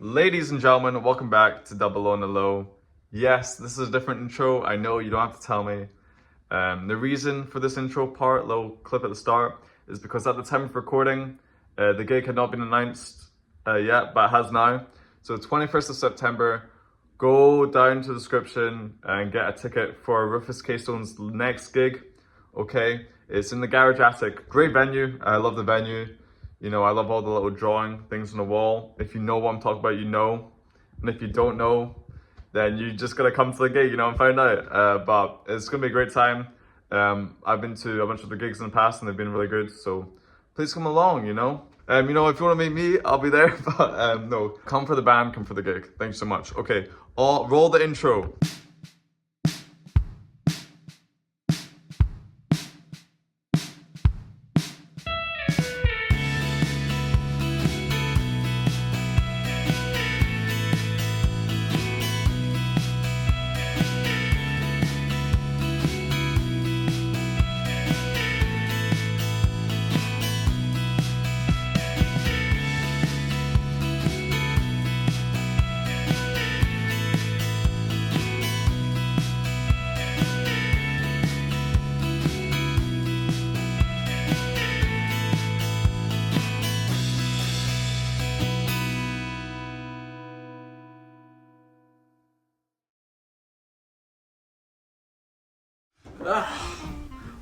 Ladies and gentlemen, welcome back to DoubleO on the Low. Yes, this is a different intro. I know you don't have to tell me. The reason for this intro part, little clip at the start, is because at the time of recording, the gig had not been announced yet, but it has now. So 21st of September, go down to the description and get a ticket for Rufus Kstone's next gig. Okay, it's in the Garage Attic. Great venue. I love the venue. You know, I love all the little drawing things on the wall. If you know what I'm talking about, you know. And if you don't know, then you just gotta come to the gig, and find out. But it's gonna be a great time. I've been to a bunch of the gigs in the past and they've been really good. So please come along, if you wanna meet me, I'll be there. But no, come for the band, come for the gig. Thank you so much. Okay, roll the intro.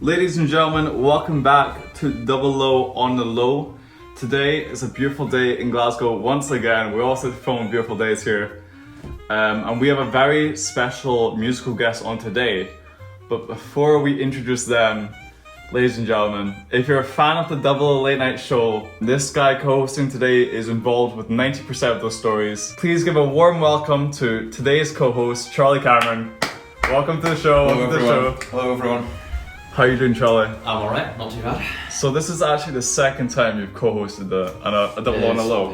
Ladies and gentlemen, welcome back to DoubleO on the Low. Today is a beautiful day in Glasgow once again. We also film beautiful days here. And we have a very special musical guest on today. But before we introduce them, ladies and gentlemen, if you're a fan of the DoubleO late night show, this guy co-hosting today is involved with 90% of those stories. Please give a warm welcome to today's co-host, Charlie Cameron. Welcome to the show. Hello everyone. How are you doing, Charlie? I'm alright, not too bad. So this is actually the second time you've co-hosted a DoubleO on the Low.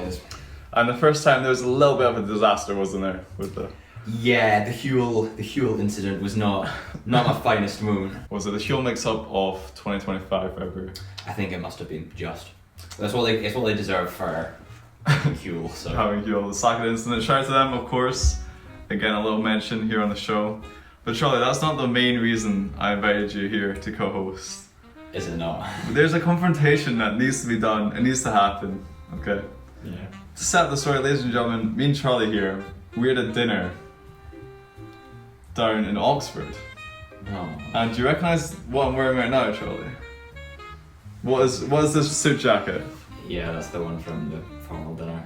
And the first time there was a little bit of a disaster, wasn't there? Yeah, the Huel incident was not my finest moment. Was it the Huel mix-up of 2025 February? I think it must have been just. It's what they deserve for Huel. So having Huel, the socket incident. Shout out to them, of course. Again, a little mention here on the show. But Charlie, that's not the main reason I invited you here to co-host. Is it not? There's a confrontation that needs to be done. It needs to happen. Okay. Yeah. To set the story, ladies and gentlemen, me and Charlie here, we're at a dinner down in Oxford. Oh. And do you recognise what I'm wearing right now, Charlie? What is this suit jacket? Yeah, that's the one from the formal dinner.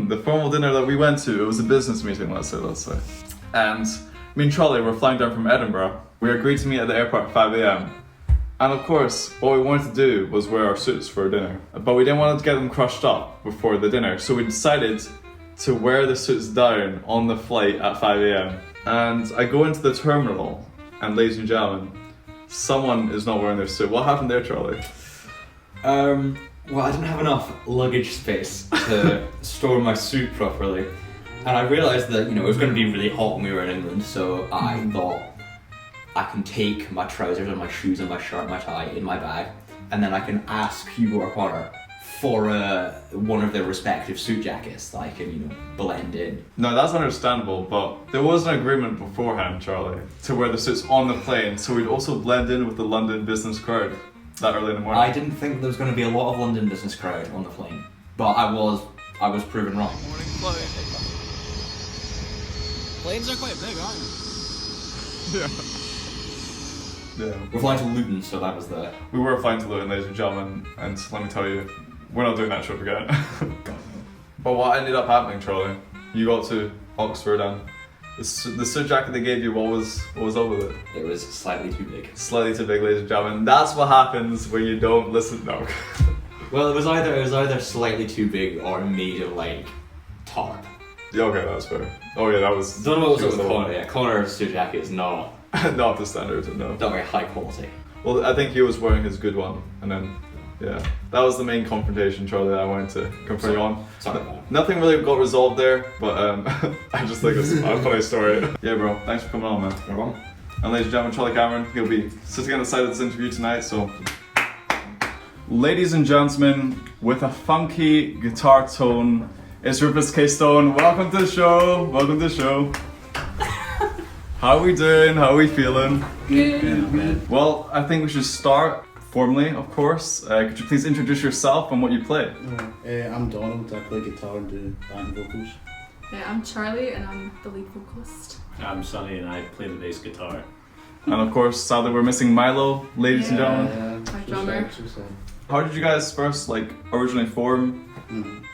The formal dinner that we went to. It was a business meeting, let's say. And me and Charlie were flying down from Edinburgh. We agreed to meet at the airport at 5 a.m. And of course, what we wanted to do was wear our suits for dinner. But we didn't want to get them crushed up before the dinner. So we decided to wear the suits down on the flight at 5 a.m. And I go into the terminal, and ladies and gentlemen, someone is not wearing their suit. What happened there, Charlie? Well, I didn't have enough luggage space to store my suit properly. And I realised that, it was going to be really hot when we were in England, so I thought I can take my trousers and my shoes and my shirt and my tie in my bag, and then I can ask Hugo or Connor for one of their respective suit jackets that I can, blend in. No, that's understandable, but there was an agreement beforehand, Charlie, to wear the suits on the plane, so we'd also blend in with the London business crowd that early in the morning. I didn't think there was going to be a lot of London business crowd on the plane, but I was proven wrong. Morning flight. Planes are quite big, aren't they? Yeah. We're flying to Luton, so that was the... We were flying to Luton, ladies and gentlemen, and let me tell you, we're not doing that trip again. But what ended up happening, Charlie, you got to Oxford and the suit jacket they gave you, what was up with it? It was slightly too big. Slightly too big, ladies and gentlemen. That's what happens when you don't listen. No. Well, it was either slightly too big or made of tarp. Yeah, okay, that's fair. Oh yeah, that was... Don't know what was up with Connor. Yeah, Connor's suit jacket is not not the standard, no. not very high quality. Well, I think he was wearing his good one, and then, yeah. That was the main confrontation, Charlie, that I wanted to confront you on. Sorry about that. Nothing really got resolved there, but I just think it's a funny story. Yeah, bro, thanks for coming on, man. You're welcome. And ladies and gentlemen, Charlie Cameron, he'll be sitting on the side of this interview tonight, so... Ladies and gentlemen, with a funky guitar tone, It's Rufus K Stone. Welcome to the show. Welcome to the show. How are we doing? How are we feeling? Good. Well, I think we should start formally, of course. Could you please introduce yourself and what you play? I'm Donald. I play guitar and do backing vocals. I'm Charlie and I'm the lead vocalist. I'm Sonny and I play the bass guitar. And of course, sadly, we're missing Milo, ladies and gentlemen. Our drummer. How did you guys first originally form and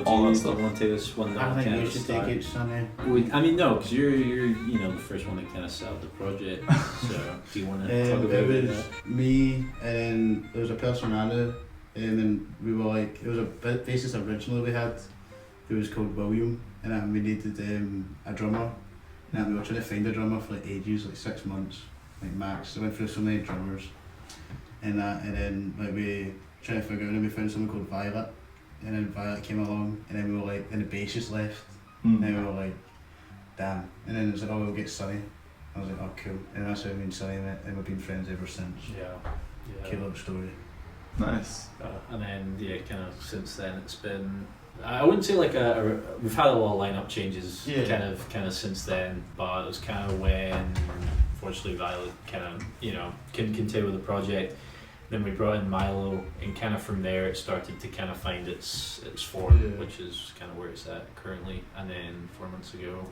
all that stuff? Want to take this one? I think you should take it, Sonny. I mean, no, because you're the first one to kind of set up the project. So do you want to talk about It it? was me, and then there was a person Anna, and then we were like, it was a bassist originally we had, who was called William, and then we needed a drummer, and then we were trying to find a drummer for like ages, like 6 months, like max. So we went through so many drummers, and then like we tried to figure out, and we found someone called Violet, and then Violet came along, and then we were like, and the bassist left, and then we were like, damn, and then it was like, oh, we'll get Sonny. I was like, oh cool, and that's how me and Sonny met, and we've been friends ever since. Yeah. Cute little story. Nice. And then kind of since then it's been. I wouldn't say we've had a lot of lineup changes. Yeah. Kind of since then, but it was kind of when unfortunately Violet kind of couldn't continue with the project. Then we brought in Milo, and kind of from there it started to kind of find its form, Yeah. which is kind of where it's at currently. And then 4 months ago,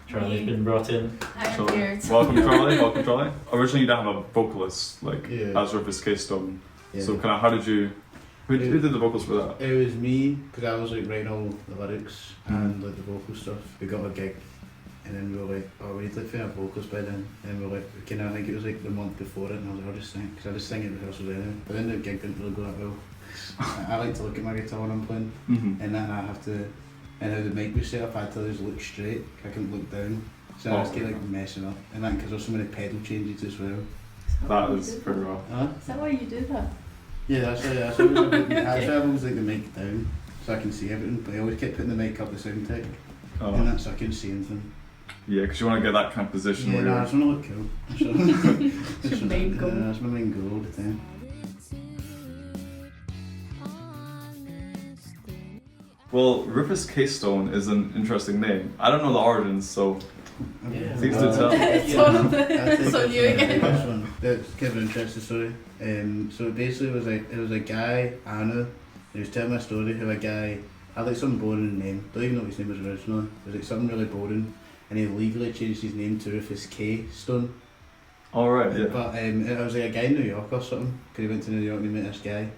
Charlie's been brought in. I'm here. Welcome, Charlie. Welcome, Charlie. Originally, you didn't have a vocalist Yeah. as Rufus K Stone. Yeah. So, kind of, how did you? Who did the vocals for that? It was me, because I was like writing all the lyrics and like the vocal stuff. We got a gig, and then we were like, oh, we need to find vocals by then. And we were like, I think it was like the month before it, and I was like, I'll just sing, because I just sing at rehearsals anyway. But then the gig didn't really go that well. I like to look at my guitar when I'm playing, and then I have to, and how the mic was set up, I had to always look straight, I couldn't look down. So I was kind of like messing up, and then because there's so many pedal changes as well. That is pretty rough. Is that why you do that? Yeah, that's why I always like the mic down, so I can see everything, but I always kept putting the mic up the sound tech, and that's so I couldn't see anything. Yeah, because you want to get that kind of position Yeah, where no, I you're. just want to look cool. It's your main goal. That's my main goal all the time. Well, Rufus K Stone is an interesting name. I don't know the origins, so Yeah. please do tell. It's one of the. So you again. This one, that's kind of an interesting story. So basically it was a guy, Anna, he was telling my story how a guy had like some boring name, don't even know what his name was originally, it was like something really boring, and he legally changed his name to Rufus K Stone. Alright, yeah. But it was like a guy in New York or something, because he went to New York and he met this guy,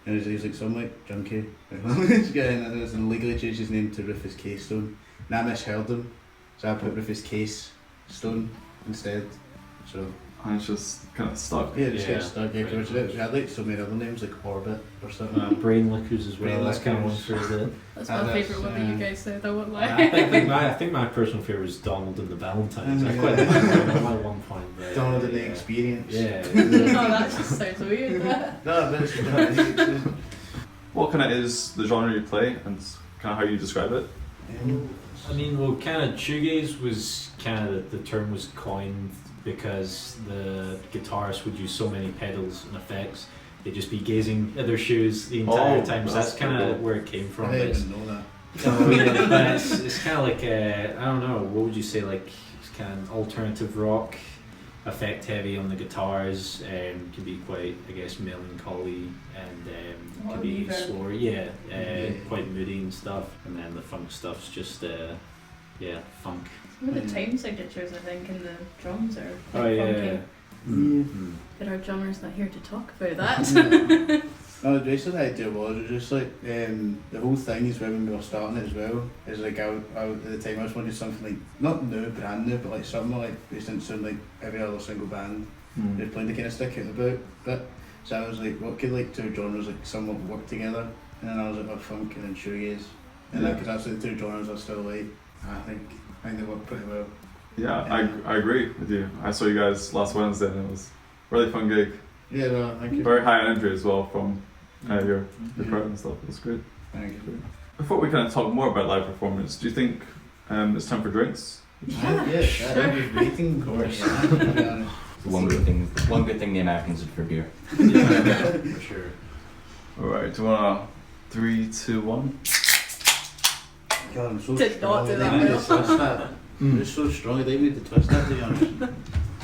and he was like some like junkie, this guy, and he legally changed his name to Rufus K Stone, and I misheard him, so I put Rufus Case Stone instead, so. And it's just kind of stuck. Yeah, just Yeah. get stuck. Yeah, because we had like so many other names like Orbit or something. Brain lickers as well. Brain That's kind of one lickers. for the. That's And my that's, favourite one that you guys said, I won't lie. I think my personal favourite is Donald and the Valentines. I quite like that at one point. But, Donald and the Experience. Yeah. Oh, that just sounds weird. No, but it's What kind of is the genre you play and kind of how you describe it? I mean, well, kind of shoegaze was kind of the term was coined because the guitarist would use so many pedals and effects. They'd just be gazing at their shoes the entire time. So that's kind of where it came from. I It's- didn't know that. No, yeah, but it's kind of like I don't know. What would you say? Like it's kind of alternative rock, effect heavy on the guitars. Can be quite, I guess, melancholy and can be reverb. slower. Yeah, Yeah. quite moody and stuff. And then the funk stuff's just funk. Some of the time signatures, I think, in the drums are Oh quite yeah. funky. Mm. But our drummer's not here to talk about that. No, basically the idea was just like the whole thing is when we were starting it as well. Is like I at the time I just wanted something like not new, brand new, but like something like it didn't sound like every other single band. Just playing to kind of stick out a bit. So I was like, what could like two genres like somewhat work together? And then I was like, oh, funk and then shoegaze. And Yeah. because that's like the two genres I still like. I think they work pretty well. Yeah, I agree with you. I saw you guys last Wednesday and it was a really fun gig. Yeah, no, thank you. Very high energy as well from your crowd and stuff. It was great. Thank you. Before we kind of talk more about live performance, do you think it's time for drinks? Yeah, sure. I was waiting for it. Yeah, to be honest. One good thing the Americans did for beer. Yeah, for sure. Alright, do you want to 3, 2, 1? God, I'm so Did not strong. do I that didn't need well. to twist that. It's so strong. I didn't need to twist that, to be honest.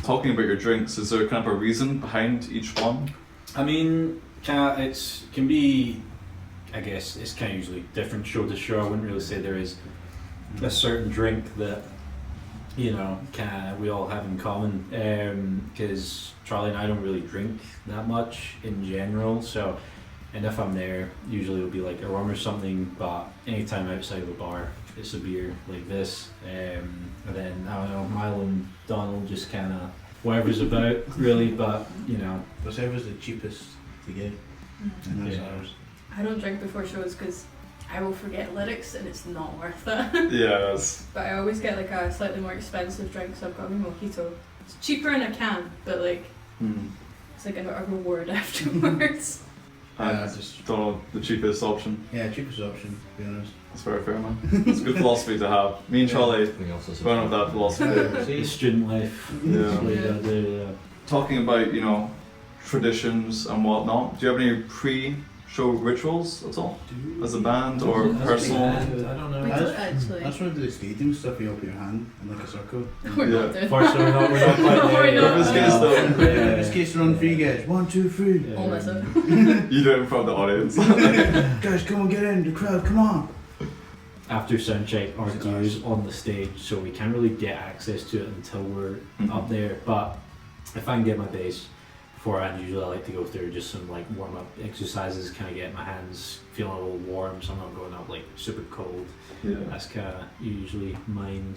Talking about your drinks, is there kind of a reason behind each one? I mean, can be, I guess it's kind of usually different show to show. I wouldn't really say there is a certain drink that we all have in common. Because Charlie and I don't really drink that much in general. So, and if I'm there, usually it'll be like a rum or something. But anytime outside of a bar, it's a beer like this. And then I don't know, Milo and Donald just kind of whatever's about really. But Whatever's the cheapest to get, and that's Yeah. ours. I don't drink before shows because I will forget lyrics and it's not worth it. Yeah, But I always get like a slightly more expensive drink, so I've got my mojito. It's cheaper in a can, but like it's like a reward afterwards. and Just Donald, the cheapest option. cheapest option, to be honest. That's very fair, man. It's a good philosophy to have. Me and Charlie Everything else is run with that philosophy. See, student life. Yeah. That's what you gotta do, yeah. Talking about, traditions and whatnot, do you have any pre-show rituals at all? As a band or As a personal? band, I don't know. We That's- don't actually. That's when we do the stadium stuff. You open your hand in like a circle. We're Yeah. not doing Fortunately, we're not quite No, there we're yet. not. Rufus gets though. Yeah. Just in case you're on 3 guys. 1, 2, 3. Yeah. almost it. You do it in front of the audience. Guys, come on, get in the crowd. Come on. After sound check, our gear's on the stage, so we can't really get access to it until we're up there. But if I can get my bass beforehand, usually I like to go through just some like warm up exercises, kind of get my hands feeling a little warm, so I'm not going up like super cold. Yeah. That's kind of usually mine.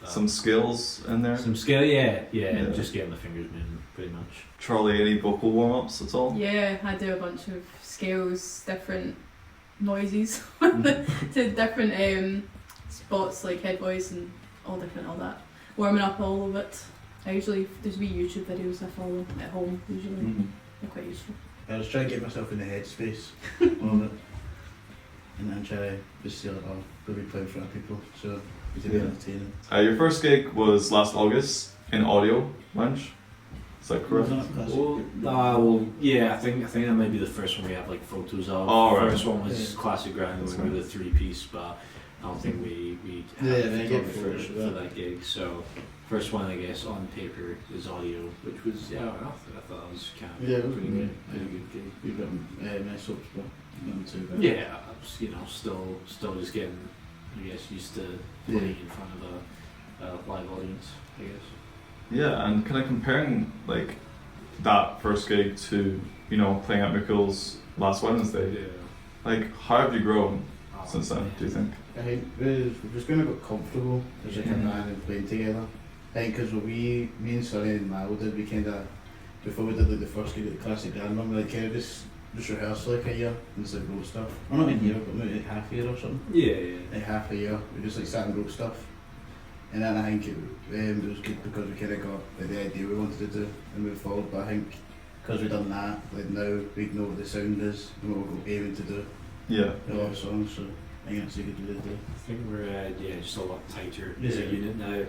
Some skills in there. Some skill, yeah, Yeah. just getting the fingers moving, pretty much. Charlie, any vocal warm-ups at all? Yeah, I do a bunch of scales, different noises Mhm. to different spots like head voice and all that. Warming up all of it. I usually there's wee YouTube videos I follow at home usually. Mhm. They're quite useful. I was trying to get myself in the headspace of it. And then try to just see like, oh, we'll be playing in front of people. So it's a bit Yeah. entertaining. Your first gig was last August in Audio Lounge. Is that correct? Wasn't it? That's- Yeah, I think that might be the first one we have like photos of. Oh, The right. first one was Yeah. Classic Grand, That's we were the 3-piece, but I don't think we Yeah, had they get photographer photos of for that. that gig. So first one, I guess, on paper is Audio, which was I thought that was kind of Yeah, it was pretty good. good, pretty good gig. We've got nice hopes, but not too bad. Yeah, I was, still just getting, I guess, used to playing in front of a live audience, I guess. Yeah, and kind of comparing like that first gig to playing at McCool's last Wednesday. Like, how have you grown since then? Do you think? I think we've just kind of got comfortable as like a Yeah. band and playing together. I think because what me and Sonny and Mal did, we kind of, before we did like the first gig at the Classic Grand, we like kind of just rehearsed like a year and just like wrote stuff. Well, not a year, but maybe like half a year or something. Yeah. Like half a year, we just like sat and wrote stuff. And then I think it was good because we kind of got like, the idea we wanted to do and move forward. But I think because we've done that, like now we know what the sound is and what we're aiming to do Yeah. with a lot of songs. So I think that's a good way to do it. I think we're just a lot tighter Yeah. as a unit now,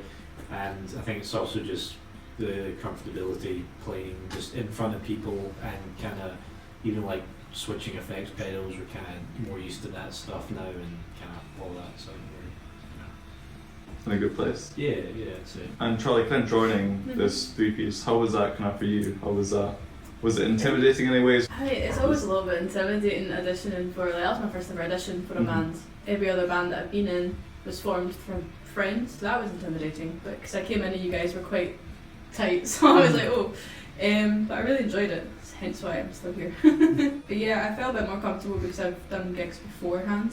and I think it's also just the comfortability playing just in front of people and kind of even like switching effects pedals. We're kind of more used to that stuff now and kind of all that. So In a good place. yeah, that's it. And Charlie, kind of joining this 3-piece, how was that kind of for you? How was that? Was it intimidating in any ways? It's always a little bit intimidating auditioning for that was my first ever audition for a Mhm. band. Every other band that I've been in was formed from friends, so that was intimidating. But because I came in and you guys were quite tight, so I was like, oh. But I really enjoyed it, hence why I'm still here. But yeah, I felt a bit more comfortable because I've done gigs beforehand.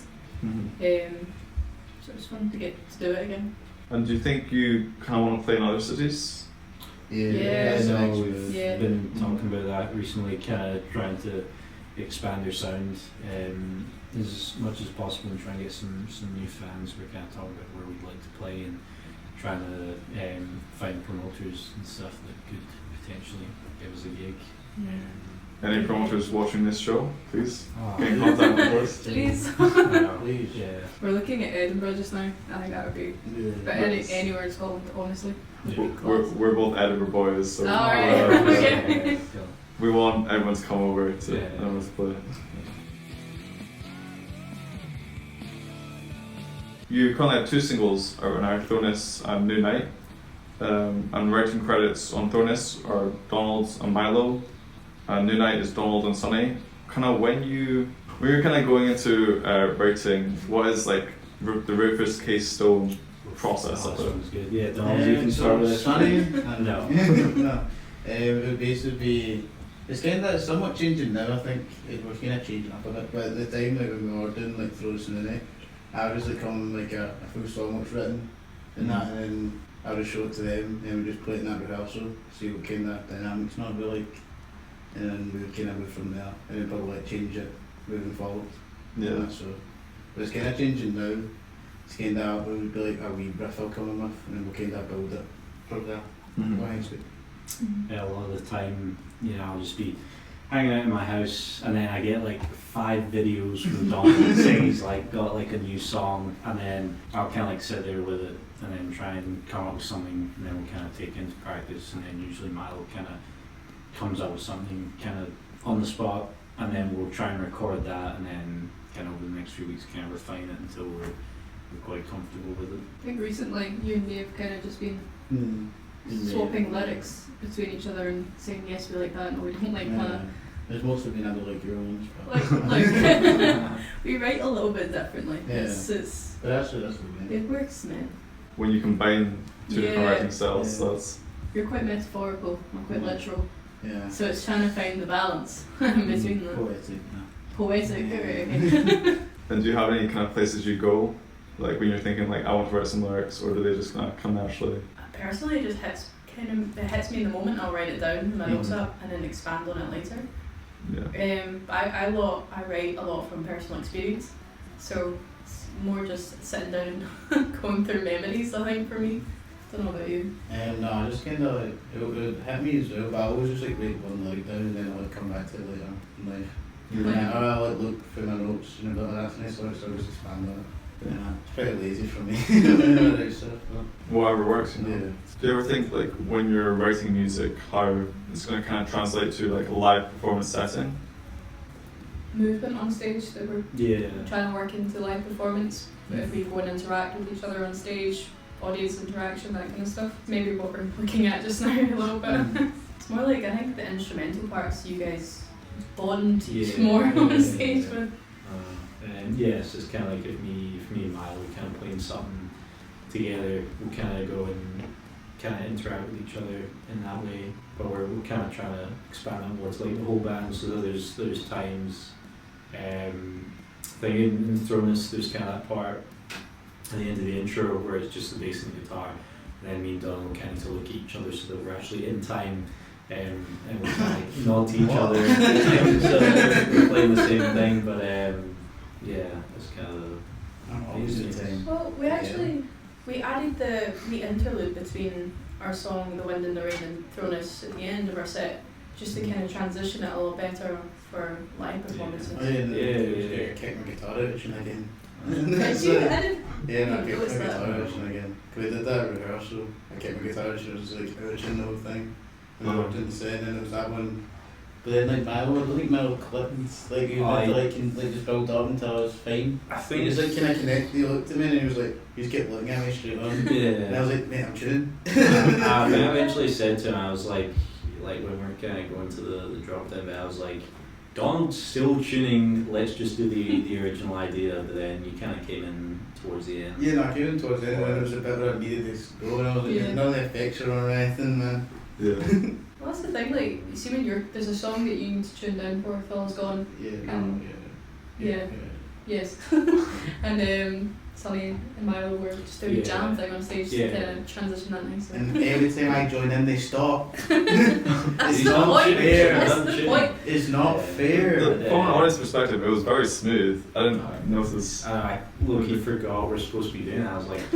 So it was fun to get to do it again. And do you think you kind of want to play in other cities? Yeah, Yeah. that's the I know next we've move. Yeah. been talking about that recently, kind of trying to expand their sound as much as possible and try and get some new fans. We're kind of talking about where we'd like to play and trying to find promoters and stuff that could potentially give us a gig. Any promoters watching this show, please Oh, get in contact with us. Please. Please. Yeah. We're looking at Edinburgh just now. I think that would be. Yeah. But anywhere in Scotland, honestly. Yeah. We're both Edinburgh boys, so Alright, okay. we want everyone to come over to Yeah. Edinburgh to play. You currently have 2 singles out now, Thronus and New Night. And writing credits on Thronus are Donald and Milo, and New Night is Donald and Sunny. Kind of when you're kind of going into writing, what is like the Rufus Case Stone process of it? Sounds good. Yeah, Donald, you can start with this. Sunny? No. No. It would basically be, it's kind of somewhat changing now, I think. We're kind of changing up a bit, but at the time, like when we were doing like Throws in the Neck, I would just like come like a full song was written and that, and then I would show it to them, and we just play it in that rehearsal, see what kind of dynamics not be like, and then we would kind of move from there, and then probably like change it moving forward. Yeah. So, but it's kind of changing now. It's kind of, we would be like a wee riff I'll come in with, and then we'll kind of build it from there. Mhm. What I expect. Yeah, a lot of the time, you know, I'll just be hanging out in my house, and then I get like 5 videos from Donald saying he's like got like a new song, and then I'll kind of like sit there with it, and then try and come up with something, and then we'll kind of take into practice, and then usually Milo kind of comes up with something kind of on the spot, and then we'll try and record that, and then kind of over the next few weeks kind of refine it until we're quite comfortable with it. I think recently you and me have kind of just been swapping lyrics between each other and saying yes we like that, no we don't like that. There's mostly been other like your ones, but Like we write a little bit differently. Yeah. It's but that's what we meant. it works, man. When you combine 2 different Yeah. writing styles, Yeah. that's You're quite metaphorical, I'm quite literal. Yeah. So it's trying to find the balance between the Poetic, no. poetic. Yeah. Okay. And do you have any kind of places you go, like when you're thinking like I want to write some lyrics, or do they just kind of come naturally? Personally, it just hits me in the moment. I'll write it down in my notes Mhm. app and then expand on it later. Yeah. But I write a lot from personal experience, so it's more just sitting down and going through memories. I think for me. Don't know about you. No, I just kind of like, it would hit me as well, but I always just like write one lyric down and then I'll like come back to it later in life. And then I'll like look through my notes and I'll be like, that's nice lyrics, so I'll just expand on it. Yeah, it's pretty lazy for me. When I write stuff, but Whatever works, you know. yeah. Do you ever think like when you're writing music, how it's going to kind of translate to like a live performance setting? Movement on stage that we're Yeah. trying to work into live performance. If we go and interact with each other on stage, audience interaction, that kind of stuff. Maybe what we're looking at just now a little bit. It's more like I think the instrumental parts you guys bond more on stage with. And yeah, it's just kind of like if me and Milo we kind of playing something together, we kind of go and kind of interact with each other in that way. But we're kind of trying to expand that more to like the whole band. So that there's times, I think in Thronus there's kind of that part at the end of the intro where it's just the bass and the guitar, and then me and Donald kind of to look at each other so that we're actually in time. And we kind of like nod to each other, so we're playing the same thing. But yeah, that's kind of I'm always in time. Well, we actually we added the interlude between our song "The Wind and the Rain" and "Thronus" at the end of our set, just to kind of transition it a little better for live performances. Oh yeah, and Yeah. kick my guitar out and again. Did you? I didn't. Yeah, no, I What's kicked my that? guitar out again. We did that at rehearsal. I kicked my guitar out and it was like urging the whole thing. And I worked in the set and then it was that one. But then like Milo, I don't think Milo clipped, like you had to like just build up until I was fine. I He think was it's like, can I connect? He looked at me and he was like, he just kept looking at me straight on. And I yeah. was like, mate, I'm tuning. I eventually said to him, I was like when we were kind of going to the drop down bit, I was like, Donald's still tuning. Let's just do the original idea. But then you kind of came in towards the end. Yeah, no, I came in towards the end when it was a bit where I needed to go and I was like, Yeah. none of the effects are on or anything, man. Yeah. Well, that's the thing. Like, you see, when there's a song that you need to tune down for. Phil's gone. Yeah, Yeah. Yes. And Sonny and Milo were just doing a jam thing on stage Yeah. to kind of transition that nicely. And every time I join in, they stop. That's It's the not point. fair. That's Not the fair. point. It's not fair. From an honest perspective, it was very smooth. I didn't notice. I low-key forgot we're supposed to be doing that. I was like,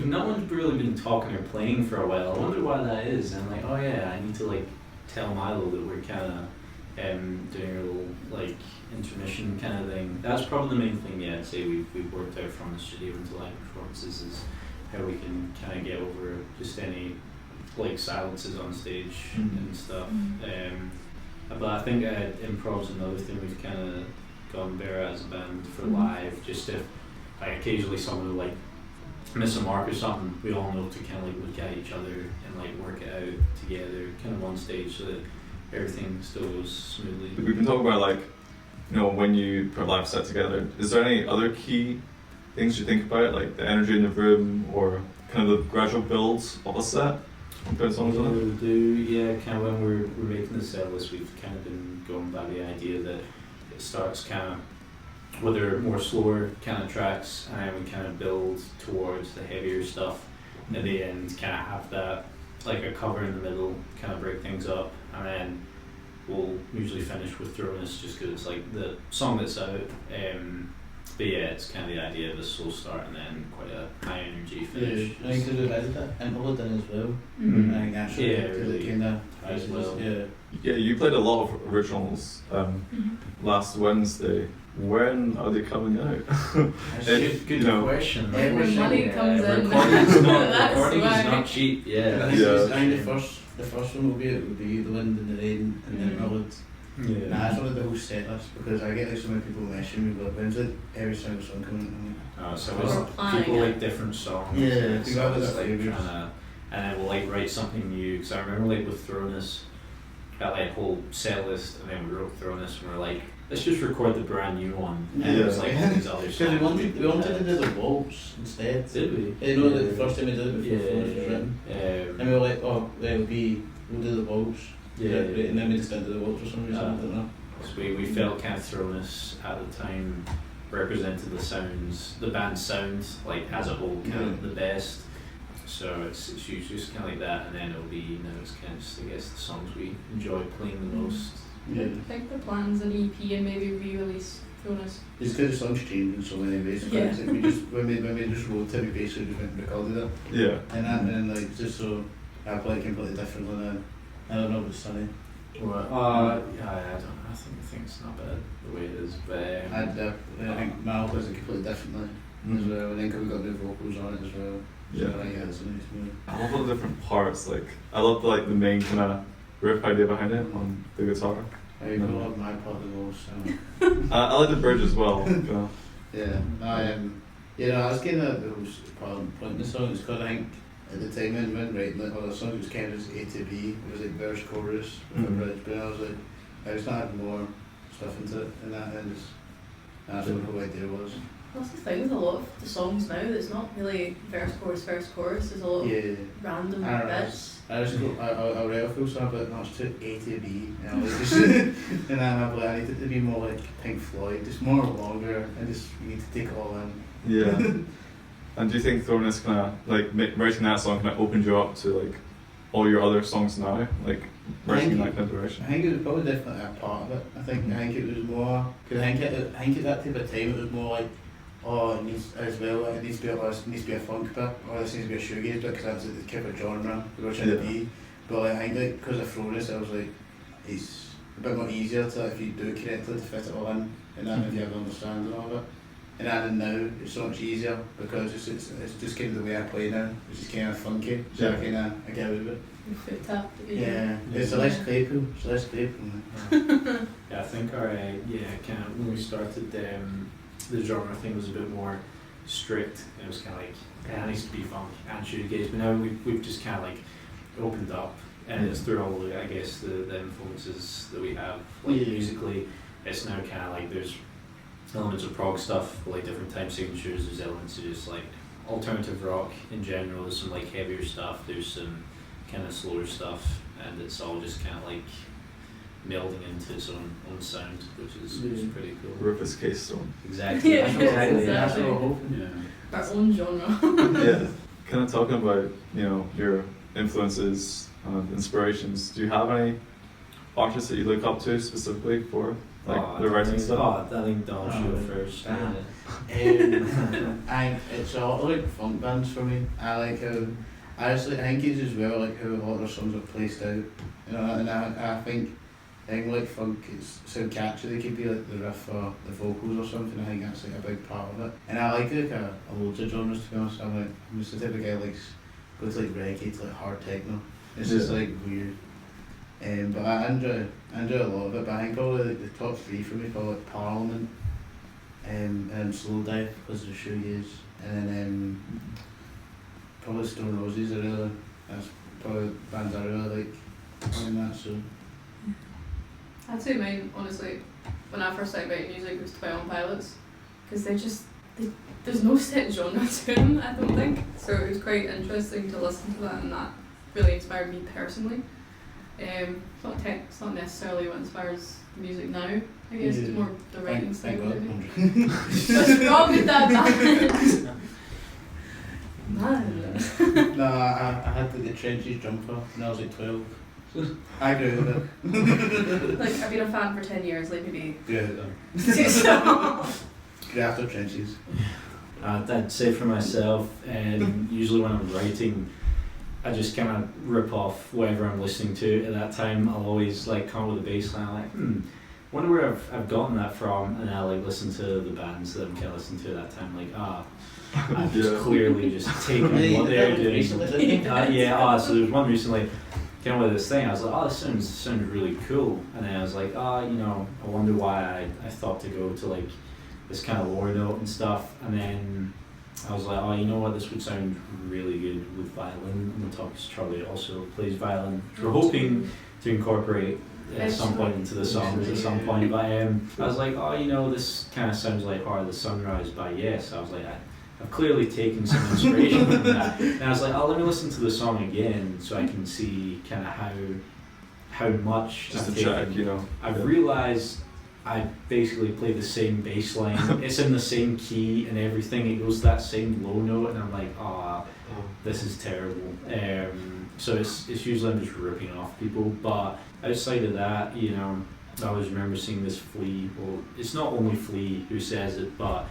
no one's really been talking or playing for a while. I wonder why that is. And I'm like, oh yeah, I need to like tell Milo that we're kind of doing a little like intermission kind of thing. That's probably the main thing. Yeah, I'd say we've worked out from the studio into live performances is how we can kind of get over just any like silences on stage and stuff. But I think improv's another thing we've kind of gotten better as a band for live. Just if like occasionally someone will like miss a mark or something, we all know to kind of like look at each other and like work it out together, kind of on stage, so that everything still goes smoothly. We've been talking about like, you know, when you put a live set together, is there any other key things you think about, like the energy in the room or kind of the gradual builds of a set? Put songs on it? We do, yeah, kind of when we're making the set list, we've kind of been going by the idea that it starts kind of with our more slower kind of tracks, and then we kind of build towards the heavier stuff. At the end, kind of have that like a cover in the middle, kind of break things up, and then we'll usually finish with Throwness just because it's like the song that's out. But yeah, it's kind of the idea of a slow start and then quite a high energy finish. Yeah, I think because we've added that interlude in as well. Mhm. I think that's really Yeah, good, really kind of as well. Yeah. Yeah, you played a lot of originals last Wednesday. When are they coming out? That's It- good you know, question. When money comes in. Recording's not, That's recording why. is not cheap. I Yeah. think, Yeah. I think the first one would be The Wind and the Rain and then Mhm. Interlude. Yeah. Nah, I just wanted the whole set list because I get like so many people messaging me, but when's it every single song coming out? So Or it's planning people it. like different songs. Yeah, so we got it's with like our trying favourites. to, and then we'll like write something new. Because I remember like with Throwness, that like whole set list, and then we wrote Throwness, and we're like, let's just record the brand new one. And it was like all these other songs. Because we wanted to do the waltz instead. Did we? You know, like the first time we did it before Yeah. Throwness was written. And Um, we were like, oh, we'll do the waltz. Yeah. Right, and then we just didn't do the waltz for some reason, I don't know. so we felt kind of Throwness at the time represented the band's sound, like as a whole, kind of the best. So it's usually just kind of like that, and then it'll be, you know, it's kind of just, I guess, the songs we enjoy playing the most. Yeah. I think the plan's an EP and maybe re-release Throwness. It's because the songs change in so many ways. Yeah. It's like we just when we just wrote it, we basically just went and recorded it, Yeah. and then like just so I play completely differently now. I don't know if it's sunny. Yeah, I don't know. I think it's not bad the way it is, but I think Mal plays it completely differently as well. And then we got new vocals on it as well. Yeah. So I think it's a nice move. I love all the different parts. Like I love like the main kind of riff idea behind it on the guitar. I love my part the most. I like the bridge as well. kinda. Yeah, I was getting the point in the song is because I think at the time when writing like all the songs it was kind of just A to B. It was like verse, chorus, with a bridge. But I was like, I just add more stuff into it, and that's what the whole idea was. That's the thing with a lot of the songs now, that it's not really verse, chorus, there's a lot of Yeah. random I don't know. bits. I'll write a full song, but no, it's too A to B. And I like just, and then I'm like, I need it to be more like Pink Floyd, just more longer. I just need to take it all in. Yeah. And do you think Throwness kind of like writing that song kind of opened you up to like all your other songs now, like writing in that kind of direction? I think it was probably definitely a part of it. I think it was more because I think at that type of time it was more like, oh, it needs as well. It needs to be a funk bit, or this needs to be a shoegaze bit because that's like the type of genre we were trying to be. But like, I think like, because of Throwness, I was like, it's a bit more easier to if you do it correctly to fit it all in, and then if you have an understanding of it. And then now it's so much easier because it's just kind of the way I play now. It's just kind of funky, so I get out of it. Your foot tap. Yeah, it's less Claypool. It's less Claypool. yeah, I think our kind of when we started the genre thing was a bit more strict. It was kind of like it needs to be funk and shoegaze, but now we've just kind of like opened up, and it's through all the, I guess, the influences that we have like musically. It's now kind of like there's elements of prog stuff, like different time signatures. There's elements of just like alternative rock in general. There's some like heavier stuff. There's some kind of slower stuff, and it's all just kind of like melding into its own sound, which is pretty cool. Rufus Case Stone. Exactly. Yeah, exactly. That's exactly. what I'm hoping. Yeah. Our own genre. Yeah. Kind of talking about, you know, your influences and inspirations. Do you have any artists that you look up to specifically for like the writing stuff? I think Don should go first. It's all like funk bands for me. I like how I think it's as well like how a lot of their songs are placed out. You know, and I think like funk is so catchy. They could be like the riff or the vocals or something. I think that's like a big part of it. And I like a loads of genres, to be honest. I'm just the type of guy who likes goes like reggae to like hard techno. It's just like weird. But I enjoy a lot of it. But I think probably like, the top three for me probably like Parliament, and Slow Dive because of the shoegaze, and then probably Stone Roses. That's probably bands I really like on that. So I'd say mine, honestly, when I first started writing music, was 12 Pilots, because there's no set genre to them, I don't think. So it was quite interesting to listen to that, and that really inspired me personally. It's not necessarily what inspires music now. I guess it's more the writing style. Maybe. What's wrong with that band? Man. no, I had the Trenches jumper when I was like 12. I agree with it. Like, I've been a fan for 10 years, like maybe. Yeah. So- Great after Trenches. I'd say for myself, usually when I'm writing, I just kind of rip off whatever I'm listening to at that time. I'll always like come up with a bass line, like, wonder where I've gotten that from, and I like listen to the bands that I'm kind of listening to at that time, like, I've just clearly just taken what they're doing. So there's one recently, came up with this thing, I was like, this sounds really cool, and then I was like, I wonder why I thought to go to like this kind of lower note and stuff, and then I was like, you know what, this would sound really good with violin, and the talk is Charlie also plays violin. We're hoping to incorporate at some point into the songs at some point, but I was like, this kind of sounds like Heart of the Sunrise by Yes. I was like, I've clearly taken some inspiration from that, and I was like, let me listen to the song again so I can see kind of how much Just I've to check, taken. I've realised I basically play the same bass line. It's in the same key and everything. It goes that same low note, and I'm like, this is terrible. So it's usually I'm just ripping off people. But outside of that, I always remember seeing this Flea. Well, it's not only Flea who says it, but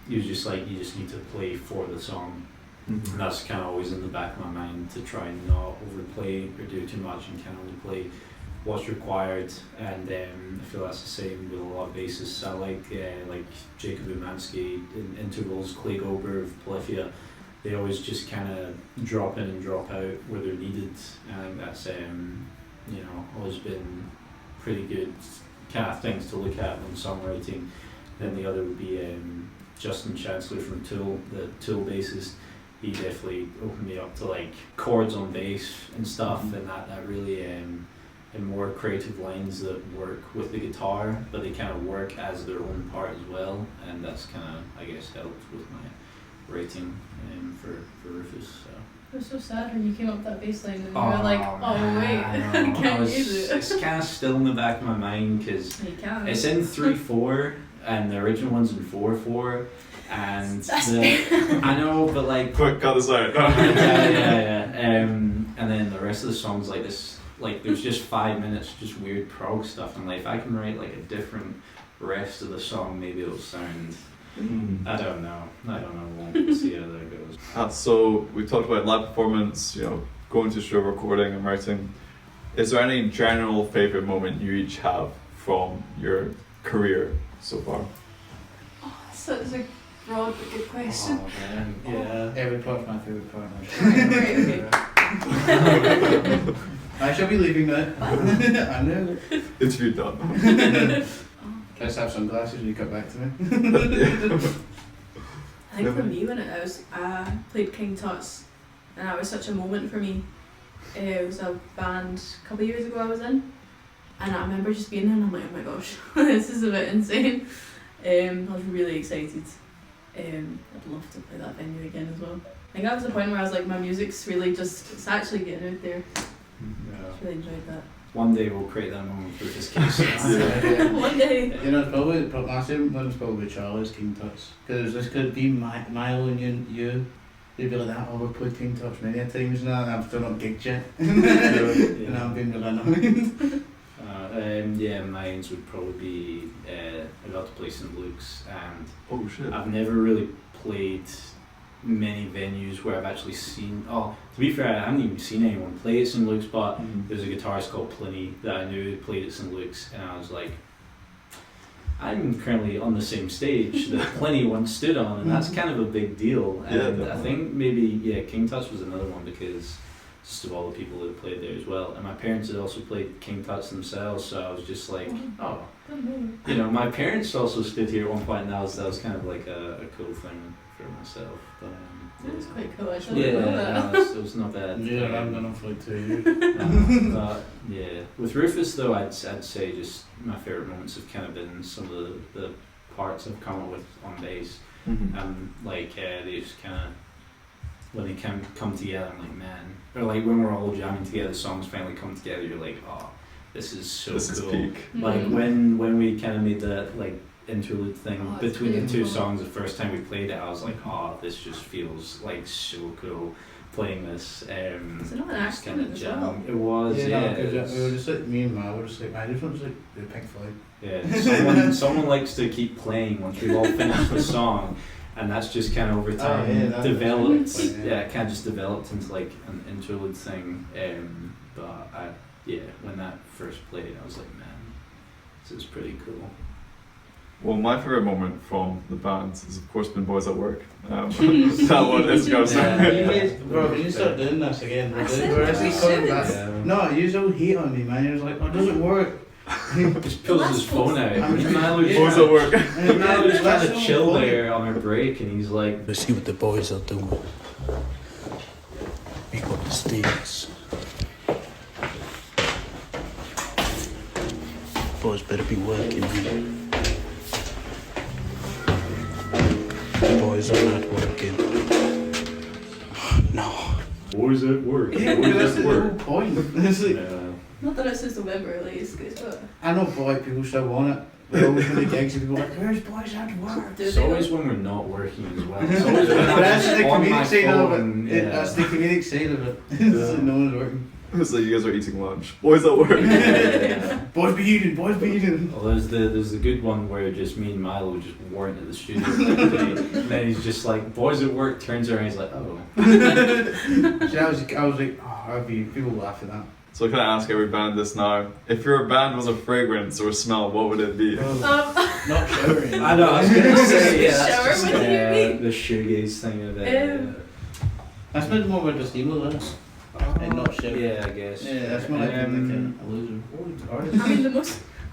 he was just like, you just need to play for the song. Mm-hmm. And that's kind of always in the back of my mind, to try and not overplay or do too much and kind of only play what's required. And I feel that's the same with a lot of bassists. I like Jacob Umansky in Intervals, Clay Gober of Polyphia. They always just kind of drop in and drop out where they're needed. And I think that's always been pretty good kind of things to look at when songwriting. Then the other would be Justin Chancellor from Tool, the Tool bassist. He definitely opened me up to like chords on bass and stuff, and that really and more creative lines that work with the guitar, but they kind of work as their own part as well, and that's kind of, I guess, helped with my writing for Rufus. So. It was so sad when you came up with that bass line and you were like, wait, I can't use it. It's kind of still in the back of my mind because it's in 3/4 and the original one's in 4/4, and I know, but like, Quick, cut this out. yeah. And then the rest of the songs like this, like there's just 5 minutes just weird prog stuff, and like if I can write like a different rest of the song, maybe it'll sound. I don't know. We'll see how that goes. So we talked about live performance, going to show, recording and writing. Is there any general favourite moment you each have from your career so far? Such a broad but good question. Yeah. Every part's my favourite part. Right, okay. I shall be leaving now. I know. Interview done. Let's have sunglasses when you cut back to me. I think for me, when I played King Tut's, and that was such a moment for me. It was a band a couple of years ago I was in, and I remember just being there and I'm like, oh my gosh, this is a bit insane. I was really excited. I'd love to play that venue again as well. I think that was the point where I was like, my music's really it's actually getting out there. I really enjoyed that. One day we'll create that moment for this case. One day. It's probably my favourite one's probably Charlie's King Tut's, because this could be Milo and you. They'd be like that. We've played King Tut's many times now, and I'm still not gigged yet. And I'm being really annoyed. Mine's would probably be I got to play St. Luke's, and Oh shit. I've never really played many venues where I've actually seen. To be fair, I haven't even seen anyone play at St. Luke's, but there's a guitarist called Pliny that I knew played at St. Luke's, and I was like, I'm currently on the same stage that Pliny once stood on, and that's kind of a big deal. And I think maybe King Tut's was another one, because just of all the people that played there as well. And my parents had also played King Tut's themselves, so I was just like, my parents also stood here at one point, and that was kind of like a cool thing for myself. But That was quite cool. I didn't know that. no, it was not bad. Yeah, I haven't done it for like 2 years. But yeah, with Rufus though, I'd say just my favourite moments have kind of been some of the parts I've come up with on bass. Like they just kind of, when they come together, I'm like, man, or like when we're all jamming together, songs finally come together, you're like, oh, this is so This cool. is peak. Like when we kind of made that like interlude thing Oh, it's between the two beautiful. songs the first time we played it, I was like, oh, this just feels like so cool playing this. Is it not an just kinda accident as well? It was, Yeah, yeah. no, 'cause it we were was- just like, me and Ma were just like, man, this one's like the Pink Floyd. yeah. Someone likes to keep playing once we've all finished the song, and that's just kind of over time yeah, that's developed. really fun, yeah. It kind of just developed into like an interlude thing. But when that first played, I was like, man, this is pretty cool. Well, my favourite moment from the band has of course been Boys at Work. That one is goes. Bro, we need to start doing this again. I said We're we actually should. coming back. No, you all hate on me, man. You're just like, oh, it doesn't work. Just pulls his phone out. I'm just- Milo's Boys at Work. Milo's trying That's to so chill funny. there on our break, and he's like, Let's see what the boys are doing. We got the stakes. Boys better be working. Boys are not working. No. boys at work. Yeah, but that's the whole point. It's like, Not that it's since November, like it's good, but I know boy people still want it. We always do the gigs and people are like, where's Boys at Work? do It's they always though? when we're not working as well. It's always when But I'm that's just the on my comedic side of phone. it. That's the comedic side of it. It's like no one's working. It's like you guys are eating lunch. Boys at Work. Yeah. Boys be eating, boys be eating. Well, there's the good one where just me and Milo just weren't at the studio that day, and then he's just like, boys at work, turns around, he's like, oh. See, I was like, oh, people laugh at that. So can I ask every band this now? If your band was a fragrance or a smell, what would it be? Not showering. I know, I was gonna say, yeah, Shower, that's just what do you mean? the shoegaze thing of it. That's meant more about the steamer, isn't it? And not showering. Yeah, I guess. Yeah, that's more like a loser. I mean,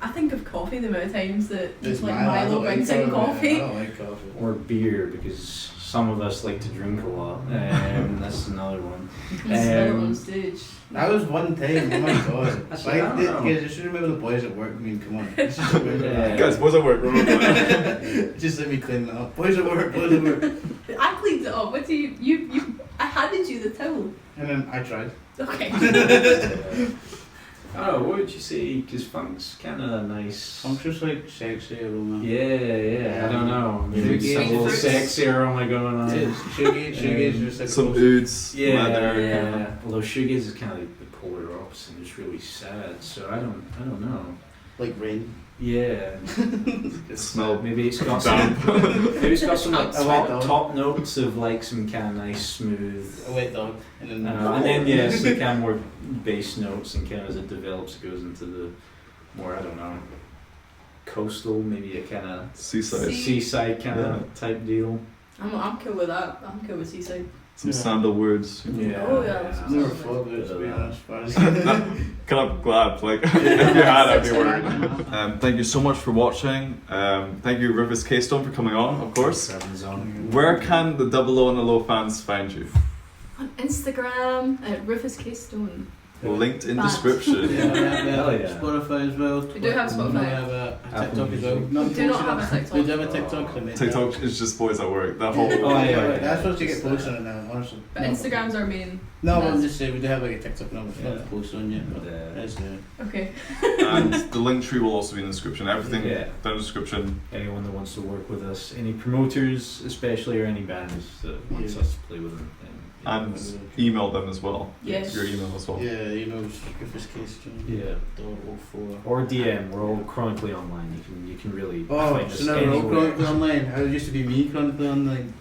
I think of coffee the amount of times that It's like I Milo don't brings like in coffee. I don't like coffee. Or beer, because some of us like to drink a lot. That's another one. You can smell it Um, on stage. That was one time, oh my god. Actually, I don't know. Guys, I should remember the boys at work. I mean, come on. Let's just remember Yeah. Guys, Boys at Work. that. Just let me clean that up. Boys at work, boys at work. I cleaned it up. What do you? I handed you the towel. And then I tried. Okay. I don't know, what would you say? Because funk's kind of nice. I'm just like sexy aroma. Yeah, I don't know. Maybe Shoegaze. some little sexy aroma going on. It is. Shoegaze is just like Some oods, Yeah, leather. yeah. Although shoegaze is kind of like the polar opposite, and it's really sad. So I don't know. like rain. Yeah, Smell. maybe it's got Damp. some. Maybe it's got some like A wet dog. top notes of like some kind of nice smooth. A wet dog. And then, And then yeah, some kind of more bass notes, and kind of as it develops, it goes into the more, I don't know, coastal, maybe a kind of Seaside. seaside kind of Yeah. type deal. I'm cool with that. I'm cool with seaside. Some Yeah. sandalwoods. Yeah. Oh, yeah, that's I've never thought of it, to be honest. But Kind of glad, like, if you had, I'd be worried. Thank you so much for watching. Thank you, Rufus K-Stone, for coming on, of course. Seven's on. Where can the DoubleO and the Low fans find you? On Instagram at Rufus K Stone. Linked in Band. description. Hell yeah. Spotify as well. We do have Spotify. We have a Apple TikTok as well. Music. Not We do not posted have a on- TikTok. We do have a TikTok. I mean, TikTok is just Boys at Work. That whole. Oh, yeah. That's supposed to get posted on now, honestly. But Instagram's our main. No, That's- I'm just saying we do have like a TikTok now. It's Yeah. not posted on yet, but Yeah. it's there. Okay. And the link tree will also be in the description. Everything Yeah. down in the description. Anyone that wants to work with us, any promoters especially, or any bands that wants Yeah. us to play with them. And email them as well. Yes. Your email as well. Yeah, you know, Rufus Case Yeah. 04. Or DM. We're all chronically online. You can really Oh, find us so now we're all anywhere. chronically online. It used to be me chronically online.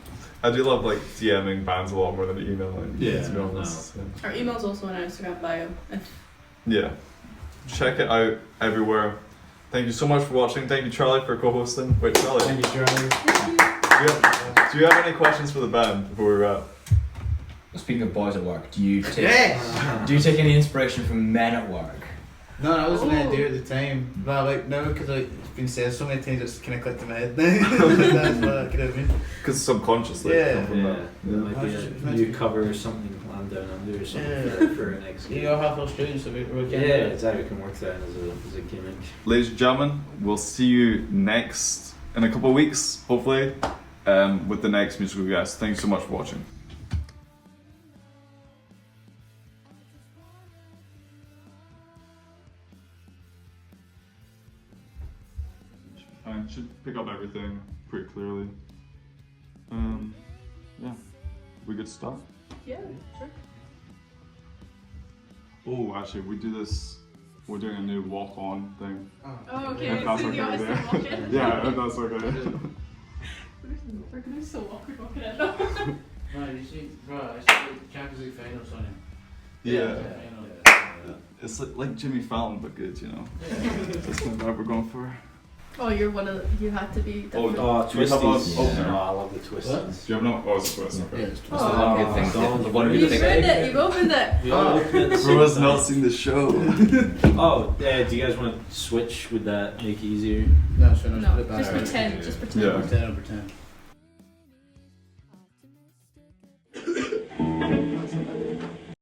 I do love like DMing bands a lot more than emailing. Yeah, to be honest. Our email's also on our Instagram bio. Yeah. Check it out everywhere. Thank you so much for watching. Thank you, Charlie, for co-hosting. Wait, Charlie. Thank you, Charlie. Do you have any questions for the band before we wrap? Speaking of boys at work, do you take Yes! do you take any inspiration from men at work? No, I wasn't Oh. gonna do it at the time, but like now because like it's been said so many times, it's kind of clicked in my head now. That's what I could have been. Because subconsciously. Yeah. come from Yeah, that. there might be That's- a new cover or something, Land Down Under or something Yeah. for our next game. You all have Australian, so we're Yeah, getting exactly. We can work that as a gimmick. Ladies and gentlemen, we'll see you next in a couple of weeks, hopefully, with the next musical guest. Thanks so much for watching. Fine, should pick up everything pretty clearly. Yeah, we good to start? Yeah, sure. Oh, actually, we do this. We're doing a new walk-on thing. Oh, okay. If that's So okay you with always you. walk in. Yeah, if that's okay. We're gonna be so awkward walking in. No, you see, bro, it's like Champions League final, Sonny. Yeah. It's like Jimmy Fallon, but good, you know. That's kind of vibe we're going for. Oh, you're one of the, you had to be Oh, different. Oh, Do we have twisties. a opener? No, I love the twisties. Do you have no? Oh, it's a twist. Yeah, Okay. it's Oh, That's the one okay. good thing. Oh, The one You've good thing. opened it, you've opened it. We all open at the same Everyone's time. not seen the show. Oh, do you guys want to switch? Would that make it easier? No, it's fine, No, I'll put it back. just pretend, just pretend. Yeah. Pretend, I'll pretend.